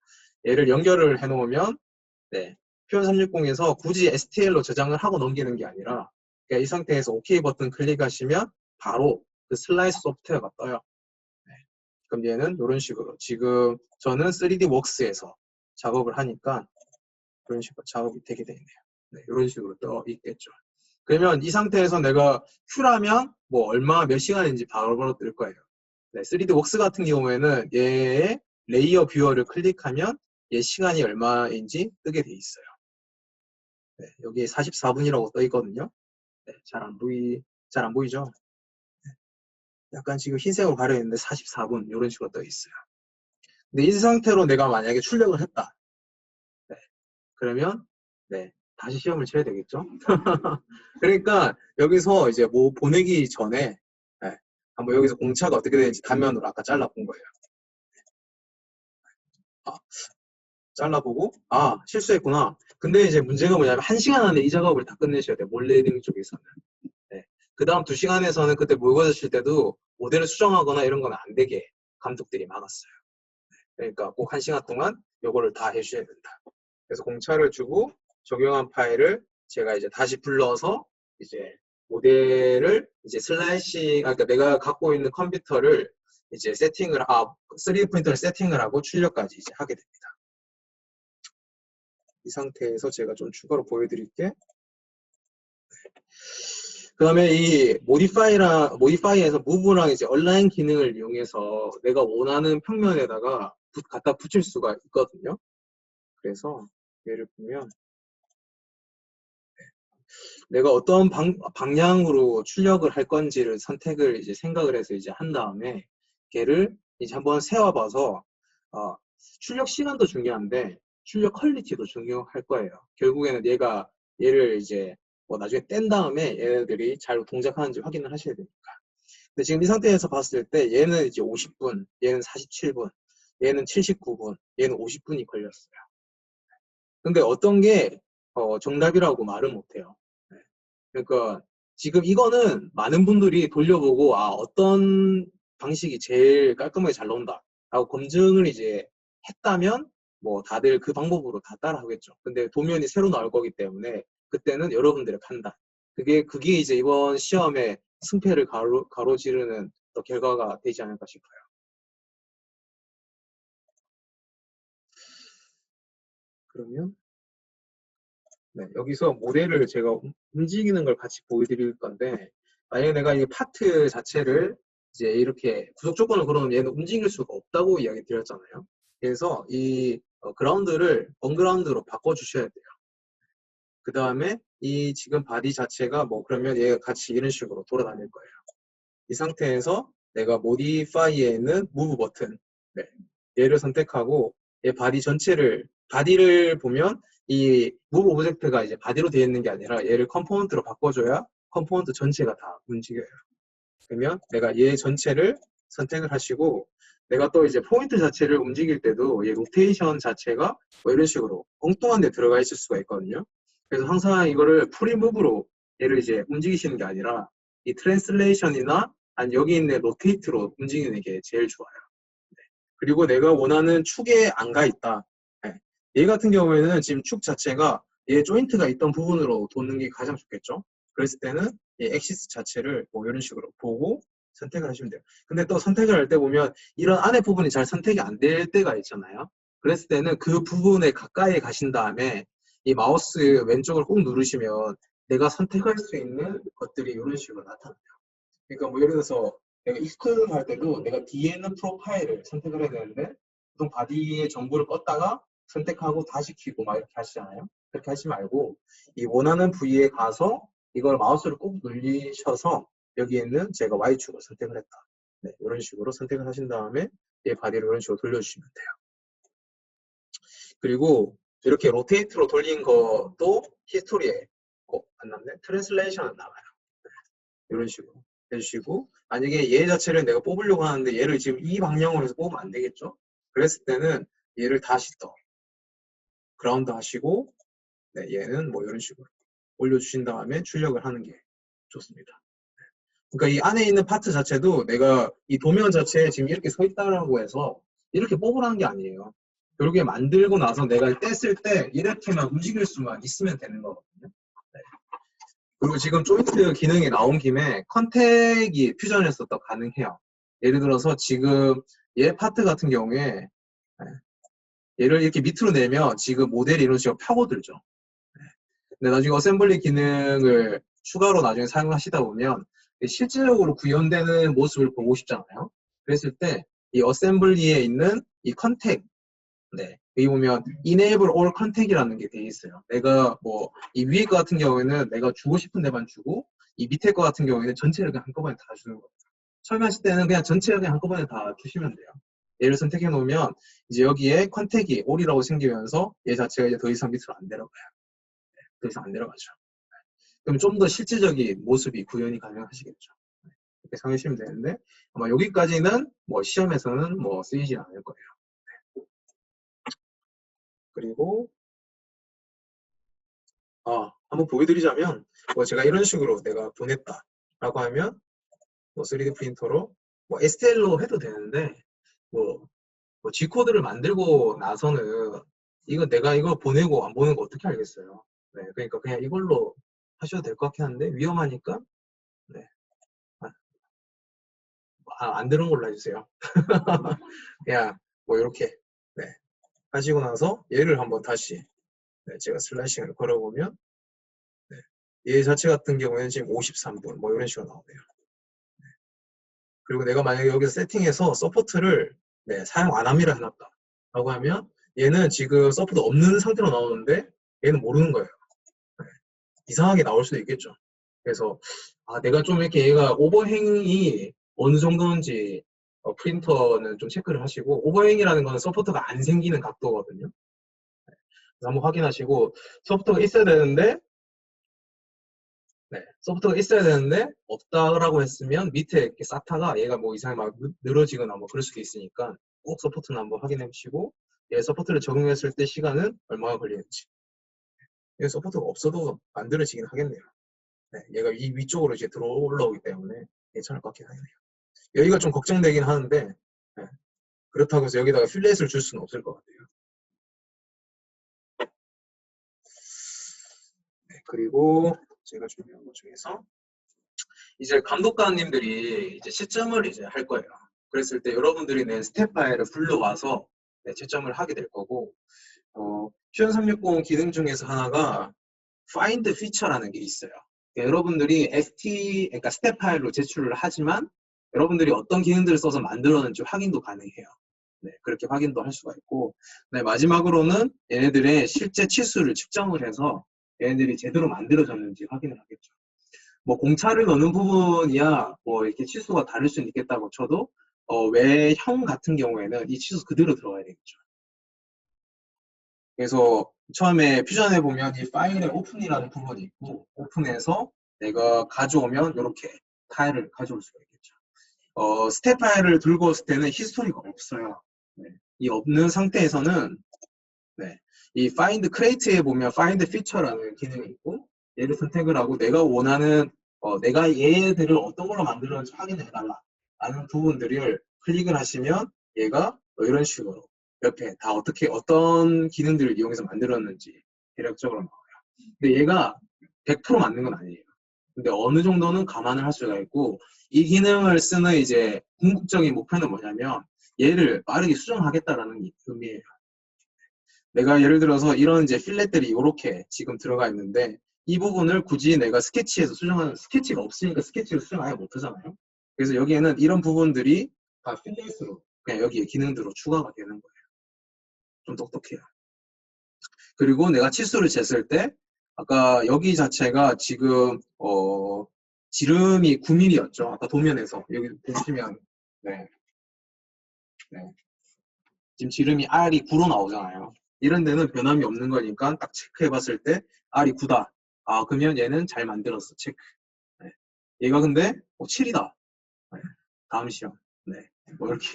얘를 연결을 해놓으면 네, 퓨전360에서 굳이 STL로 저장을 하고 넘기는 게 아니라 그러니까 이 상태에서 OK 버튼 클릭하시면 바로 그 슬라이스 소프트웨어가 떠요. 네. 그럼 얘는 이런 식으로 지금 저는 3D웍스에서 작업을 하니까 이런 식으로 작업이 되게 되네요. 네, 이런 식으로 떠 있겠죠. 그러면 이 상태에서 내가 Q라면 뭐 얼마 몇 시간인지 바로 뜰 거예요. 네, 3D웍스 같은 경우에는 얘의 레이어 뷰어를 클릭하면 얘 시간이 얼마인지 뜨게 돼 있어요. 네, 여기에 44분이라고 떠 있거든요. 네, 잘 안 보이죠? 네, 약간 지금 흰색으로 가려 있는데 44분 이런 식으로 떠 있어요. 근데 이 상태로 내가 만약에 출력을 했다. 네, 그러면 네, 다시 시험을 쳐야 되겠죠? 그러니까 여기서 이제 뭐 보내기 전에 네, 한번 여기서 공차가 어떻게 되는지 단면으로 아까 잘라본 거예요. 아, 잘라보고 실수했구나. 근데 이제 문제가 뭐냐면 1시간 안에 이 작업을 다 끝내셔야 돼요. 몰레딩 쪽에서는. 네. 그 다음 2시간에서는 그때 모의고사 칠 때도 모델을 수정하거나 이런 건 안 되게 감독들이 막았어요. 그러니까 꼭 1시간 동안 요거를 다 해주셔야 된다. 그래서 공차를 주고 적용한 파일을 제가 이제 다시 불러서 이제 모델을 이제 그러니까 내가 갖고 있는 컴퓨터를 이제 3D 프린터를 세팅을 하고 출력까지 이제 하게 됩니다. 이 상태에서 제가 좀 추가로 보여드릴게. 그 다음에 이 모디파이에서 무브랑 이제 얼라인 기능을 이용해서 내가 원하는 평면에다가 갖다 붙일 수가 있거든요. 그래서 얘를 보면 내가 어떤 방향으로 출력을 할 건지를 선택을 이제 생각을 해서 이제 한 다음에 걔를 이제 한번 세워봐서 출력 시간도 중요한데 출력 퀄리티도 중요할 거예요. 결국에는 얘를 이제 뭐 나중에 뗀 다음에 얘네들이 잘 동작하는지 확인을 하셔야 되니까. 근데 지금 이 상태에서 봤을 때 얘는 이제 50분, 얘는 47분, 얘는 79분, 얘는 50분이 걸렸어요. 근데 어떤 게 정답이라고 말은 못해요. 그러니까 지금 이거는 많은 분들이 돌려보고 어떤 방식이 제일 깔끔하게 잘 나온다 라고 검증을 이제 했다면 뭐 다들 그 방법으로 다 따라 하겠죠. 근데 도면이 새로 나올 거기 때문에 그때는 여러분들의 판단, 그게 이제 이번 시험의 승패를 가로지르는 또 결과가 되지 않을까 싶어요. 그러면 여기서 모델을 제가 움직이는 걸 같이 보여드릴 건데, 만약에 내가 이 파트 자체를 이제 이렇게 구속 조건을 걸어놓으면 얘는 움직일 수가 없다고 이야기 드렸잖아요. 그래서 이 그라운드를 언그라운드로 바꿔주셔야 돼요. 그 다음에 이 지금 바디 자체가 그러면 얘가 같이 이런 식으로 돌아다닐 거예요. 이 상태에서 내가 모디파이에 있는 무브 버튼, 얘를 선택하고 얘 바디를 보면 이 무브 오브젝트가 이제 바디로 되어 있는 게 아니라 얘를 컴포넌트로 바꿔줘야 컴포넌트 전체가 다 움직여요. 그러면 내가 얘 전체를 선택을 하시고 내가 또 이제 포인트 자체를 움직일 때도 얘 로테이션 자체가 이런 식으로 엉뚱한 데 들어가 있을 수가 있거든요. 그래서 항상 이거를 프리무브로 얘를 이제 움직이시는 게 아니라 이 트랜슬레이션이나 아니 여기 있는 로테이트로 움직이는 게 제일 좋아요. 그리고 내가 원하는 축에 안 가 있다. 얘 같은 경우에는 지금 축 자체가 얘 조인트가 있던 부분으로 도는 게 가장 좋겠죠. 그랬을 때는 이 엑시스 자체를 이런 식으로 보고 선택을 하시면 돼요. 근데 또 선택을 할 때 보면 이런 안에 부분이 잘 선택이 안 될 때가 있잖아요. 그랬을 때는 그 부분에 가까이 가신 다음에 이 마우스 왼쪽을 꾹 누르시면 내가 선택할 수 있는 것들이 이런 식으로 나타나요. 그러니까 예를 들어서 내가 익스트루드 할 때도 내가 뒤에 있는 프로파일을 선택을 해야 되는데 보통 바디의 정보를 껐다가 선택하고 다시 켜고 막 이렇게 하시잖아요. 그렇게 하지 말고 이 원하는 부위에 가서 이걸 마우스를 꾹 눌리셔서 여기에 있는 제가 Y축을 선택을 했다. 이런 식으로 선택을 하신 다음에 이 바디를 이런 식으로 돌려주시면 돼요. 그리고 이렇게 로테이트로 돌린 것도 히스토리에 안 남네? 트랜슬레이션은 나와요. 이런 식으로 해주시고 만약에 얘 자체를 내가 뽑으려고 하는데 얘를 지금 이 방향으로 해서 뽑으면 안 되겠죠? 그랬을 때는 얘를 다시 더 그라운드 하시고 얘는 이런 식으로 올려주신 다음에 출력을 하는 게 좋습니다. 그러니까 이 안에 있는 파트 자체도 내가 이 도면 자체에 지금 이렇게 서 있다라고 해서 이렇게 뽑으라는 게 아니에요. 결국에 만들고 나서 내가 뗐을 때 이렇게만 움직일 수만 있으면 되는 거거든요. 그리고 지금 조인트 기능이 나온 김에 컨택이 퓨전에서 더 가능해요. 예를 들어서 지금 얘 파트 같은 경우에 얘를 이렇게 밑으로 내면 지금 모델이 이런 식으로 파고들죠. 근데 나중에 어셈블리 기능을 추가로 나중에 사용하시다 보면 실질적으로 구현되는 모습을 보고 싶잖아요. 그랬을 때 이 어셈블리에 있는 이 컨택, 여기 보면 enable all contact이라는 게 되어 있어요. 내가 이 위에 거 같은 경우에는 내가 주고 싶은 데만 주고 이 밑에 거 같은 경우에는 전체를 그냥 한꺼번에 다 주는 거예요. 처음에 하실 때는 그냥 전체를 그냥 한꺼번에 다 주시면 돼요. 얘를 선택해 놓으면 이제 여기에 컨택이 all이라고 생기면서 얘 자체가 이제 더 이상 밑으로 안 내려가요. 더 이상 안 내려가죠. 그럼 좀 더 실질적인 모습이 구현이 가능하시겠죠. 이렇게 생각하시면 되는데 아마 여기까지는 뭐 시험에서는 뭐 쓰이지 않을 거예요. 그리고 한번 보여드리자면 뭐 제가 이런 식으로 내가 보냈다 라고 하면 뭐 3D 프린터로 뭐 STL로 해도 되는데 뭐 G코드를 만들고 나서는 이거 내가 이거 보내고 안 보내고 어떻게 알겠어요. 네, 그러니까 그냥 이걸로 하셔도 될 것 같긴 한데 위험하니까 네. 안 들은 걸로 해주세요. 그냥 뭐 이렇게 네. 하시고 나서 얘를 한번 다시 네, 제가 슬라이싱을 걸어보면 네. 얘 자체 같은 경우에는 지금 53분 뭐 이런 식으로 나오네요. 네. 그리고 내가 만약에 여기서 세팅해서 서포트를 네, 사용 안 함이라 해놨다 라고 하면 얘는 지금 서포트 없는 상태로 나오는데 얘는 모르는 거예요. 네. 이상하게 나올 수도 있겠죠. 그래서 내가 좀 이렇게 얘가 오버행이 어느 정도인지 프린터는 좀 체크를 하시고 오버행이라는 거는 서포트가 안 생기는 각도거든요. 그래서 한번 확인하시고 서포트가 있어야 되는데 서포트가 있어야 되는데 없다라고 했으면 밑에 이렇게 SATA가 얘가 뭐 이상하게 막 늘어지거나 뭐 그럴 수도 있으니까 꼭 서포트는 한번 확인해 보시고 얘 서포트를 적용했을 때 시간은 얼마나 걸리는지 얘 서포트가 없어도 만들어지긴 하겠네요. 네, 얘가 이 위쪽으로 이제 들어 올라오기 때문에 괜찮을 것 같긴 하네요. 여기가 좀 걱정되긴 하는데 네, 그렇다고 해서 여기다가 필렛을 줄 수는 없을 것 같아요. 네, 그리고 제가 준비한 것 중에서 이제 감독관님들이 이제 채점을 이제 할 거예요. 그랬을 때 여러분들이 낸 스텝 파일을 불러와서 네, 채점을 하게 될 거고 퓨전 360 기능 중에서 하나가 Find Feature라는 게 있어요. 그러니까 여러분들이 그러니까 스텝 파일로 제출을 하지만 여러분들이 어떤 기능들을 써서 만들었는지 확인도 가능해요. 네, 그렇게 확인도 할 수가 있고 네, 마지막으로는 얘네들의 실제 치수를 측정을 해서 얘네들이 제대로 만들어졌는지 확인을 하겠죠. 뭐 공차를 넣는 부분이야 뭐 이렇게 치수가 다를 수는 있겠다고 쳐도 외형 같은 경우에는 이 치수 그대로 들어가야 되겠죠. 그래서 처음에 퓨전에 보면 이 파일에 오픈이라는 부분이 있고 오픈해서 내가 가져오면 이렇게 파일을 가져올 수가 있겠죠. 스텝 파일을 들고 왔을 때는 히스토리가 없어요. 네. 이 없는 상태에서는 네. 이 find create에 보면 find feature라는 기능이 있고 얘를 선택을 하고 내가 원하는 내가 얘들을 어떤 걸로 만들었는지 확인해달라 라는 부분들을 클릭을 하시면 얘가 이런 식으로 옆에 다 어떤 기능들을 이용해서 만들었는지 대략적으로 나와요. 근데 얘가 100% 맞는 건 아니에요. 근데 어느 정도는 감안을 할 수가 있고 이 기능을 쓰는 이제 궁극적인 목표는 뭐냐면 얘를 빠르게 수정하겠다라는 의미예요. 내가 예를 들어서 이런 이제 필렛들이 이렇게 지금 들어가 있는데 이 부분을 굳이 내가 스케치에서 수정하는 스케치가 없으니까 스케치를 수정 아예 못하잖아요. 그래서 여기에는 이런 부분들이 다 필렛으로 그냥 여기에 기능들로 추가가 되는 거예요. 좀 똑똑해요. 그리고 내가 치수를 쟀을 때 아까 여기 자체가 지금 지름이 9mm였죠. 아까 도면에서 여기 보시면 네. 지금 지름이 R이 9로 나오잖아요. 이런 데는 변함이 없는 거니까 딱 체크해 봤을 때 R이 9다. 그러면 얘는 잘 만들었어. 체크. 네. 얘가 근데 7이다. 네. 다음 시험. 네. 뭐 이렇게.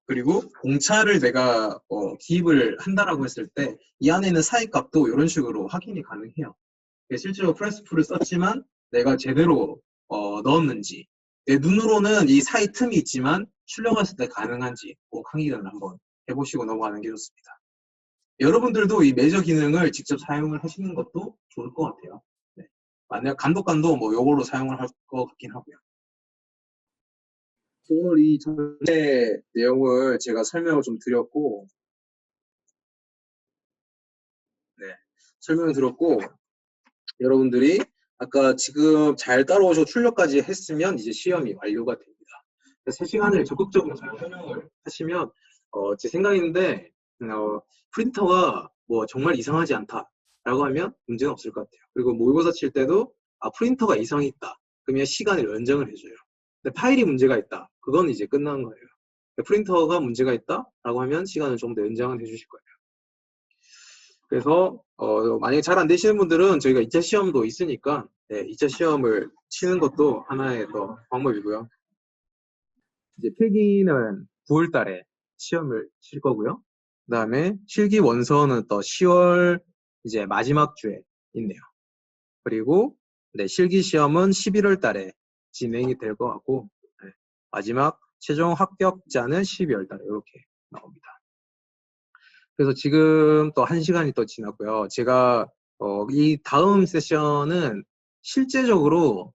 그리고 공차를 내가 기입을 한다라고 했을 때 이 안에 있는 사이값도 이런 식으로 확인이 가능해요. 실제로 프레스프를 썼지만 내가 제대로 넣었는지 내 눈으로는 이 사이 틈이 있지만 출력했을 때 가능한지 꼭 확인을 한번 해보시고 넘어가는 게 좋습니다. 여러분들도 이 매저 기능을 직접 사용을 하시는 것도 좋을 것 같아요. 네. 만약 감독관도 뭐 이걸로 사용을 할 것 같긴 하고요. 오늘 이 전체 내용을 제가 설명을 좀 드렸고 설명을 드렸고 여러분들이 아까 지금 잘 따라오셔 출력까지 했으면 이제 시험이 완료가 됩니다. 3시간을 적극적으로 잘 활용을 하시면 제 생각인데 프린터가 뭐 정말 이상하지 않다라고 하면 문제는 없을 것 같아요. 그리고 모의고사 칠 때도 프린터가 이상이 있다. 그러면 시간을 연장을 해줘요. 근데 파일이 문제가 있다. 그건 이제 끝난 거예요. 프린터가 문제가 있다라고 하면 시간을 좀 더 연장을 해주실 거예요. 그래서 만약에 잘 안 되시는 분들은 저희가 2차 시험도 있으니까 네, 2차 시험을 치는 것도 하나의 더 방법이고요. 이제 필기는 9월 달에 시험을 칠 거고요. 그다음에 실기 원서는 또 10월 이제 마지막 주에 있네요. 그리고 네, 실기 시험은 11월 달에 진행이 될 것 같고 네, 마지막 최종 합격자는 12월 달에 이렇게 나옵니다. 그래서 지금 또 1시간이 또 지났고요. 제가 이 다음 세션은 실제적으로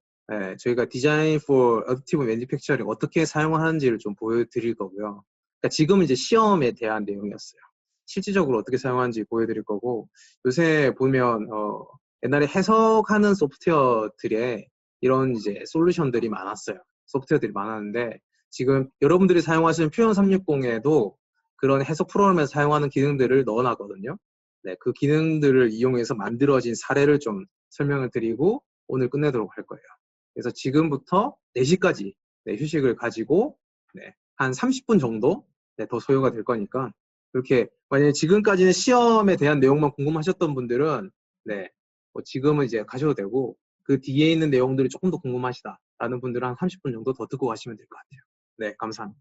저희가 디자인 for additive manufacturing 어떻게 사용하는지를 좀 보여드릴 거고요. 그러니까 지금은 이제 시험에 대한 내용이었어요. 실질적으로 어떻게 사용하는지 보여드릴 거고 요새 보면 옛날에 해석하는 소프트웨어들에 이런 이제 솔루션들이 많았어요. 소프트웨어들이 많았는데 지금 여러분들이 사용하시는 퓨전 360에도 그런 해석 프로그램에서 사용하는 기능들을 넣어놨거든요. 네, 그 기능들을 이용해서 만들어진 사례를 좀 설명을 드리고 오늘 끝내도록 할 거예요. 그래서 지금부터 4시까지 네, 휴식을 가지고 네, 한 30분 정도 네, 더 소요가 될 거니까 그렇게 만약에 지금까지는 시험에 대한 내용만 궁금하셨던 분들은 네, 지금은 이제 가셔도 되고 그 뒤에 있는 내용들이 조금 더 궁금하시다라는 분들은 한 30분 정도 더 듣고 가시면 될 것 같아요. 네, 감사합니다.